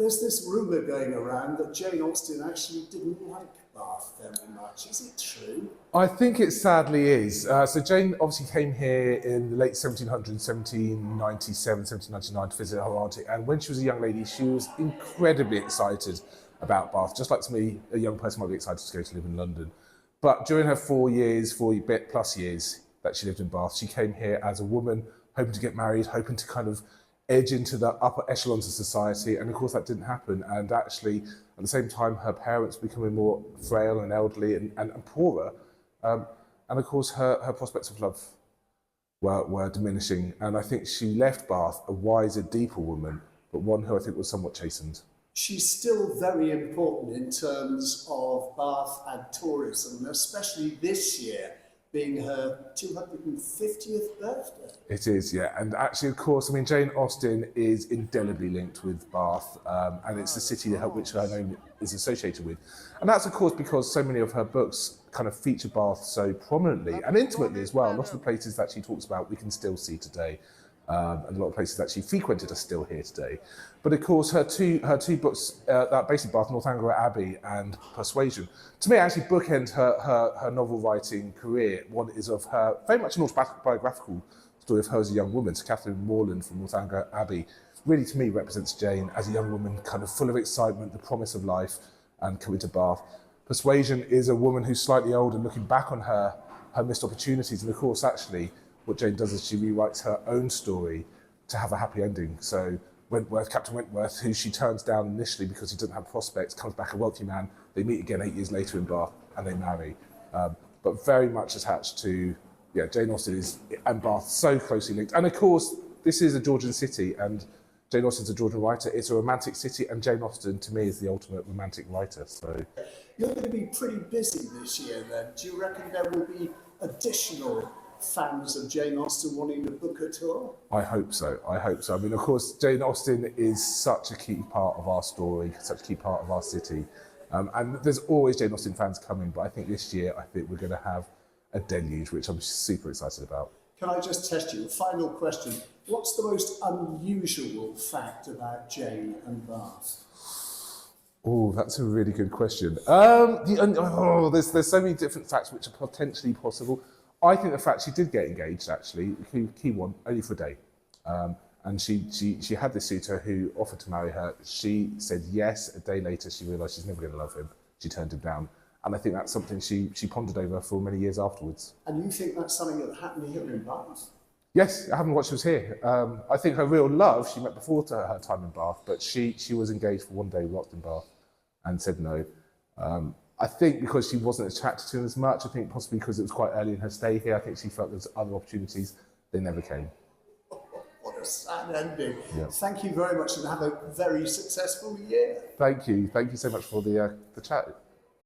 There's this rumour going around that Jane Austen actually didn't like Bath very much. Is it true? I think it sadly is. So Jane obviously came here in the late 1700s, 1797, 1799 to visit her auntie. And when she was a young lady, she was incredibly excited about Bath, just like to me, a young person might be excited to go to live in London. But during her 4+ years that she lived in Bath, she came here as a woman, hoping to get married, hoping to kind of edge into the upper echelons of society. And of course that didn't happen. And actually, at the same time, her parents were becoming more frail and elderly and poorer. And of course, her prospects of love were diminishing. And I think she left Bath a wiser, deeper woman, but one who I think was somewhat chastened. She's still very important in terms of Bath and tourism, especially this year being her 250th birthday. It is, yeah. And actually, of course, I mean, Jane Austen is indelibly linked with Bath, and it's the city which her name is associated with. And that's, of course, because so many of her books kind of feature Bath so prominently and intimately as well. A lot of the places that she talks about we can still see today. And a lot of places that she frequented are still here today. But of course, her two books, that basically Bath, Northanger Abbey and Persuasion, to me actually bookend her novel writing career. One is of her, very much an autobiographical story of her as a young woman. So Catherine Morland from Northanger Abbey really to me represents Jane as a young woman, kind of full of excitement, the promise of life, and coming to Bath. Persuasion is a woman who's slightly older, looking back on her missed opportunities. And of course, actually, what Jane does is she rewrites her own story to have a happy ending. So Captain Wentworth, who she turns down initially because he doesn't have prospects, comes back a wealthy man. They meet again 8 years later in Bath and they marry. But very much attached to, Jane Austen and Bath, so closely linked. And of course, this is a Georgian city and Jane Austen's a Georgian writer. It's a romantic city and Jane Austen, to me, is the ultimate romantic writer. So you're going to be pretty busy this year then. Do you reckon there will be additional fans of Jane Austen wanting to book a tour? I hope so. I mean, of course, Jane Austen is such a key part of our story, such a key part of our city. And there's always Jane Austen fans coming, but I think this year, we're going to have a deluge, which I'm super excited about. Can I just test you? Final question. What's the most unusual fact about Jane and Bath? Oh, that's a really good question. There's so many different facts which are potentially possible. I think the fact she did get engaged, actually, key one, only for a day. And she had this suitor who offered to marry her. She said yes. A day later, she realised she's never going to love him. She turned him down. And I think that's something she pondered over for many years afterwards. And you think that's something that happened here in Bath? Yes, it happened while she was here. I think her real love she met before to her time in Bath, but she was engaged for one day whilst in Bath and said no. I think because she wasn't attracted to him as much, I think possibly because it was quite early in her stay here, I think she felt there was other opportunities. They never came. What a sad ending. Yeah. Thank you very much and have a very successful year. Thank you. Thank you so much for the chat.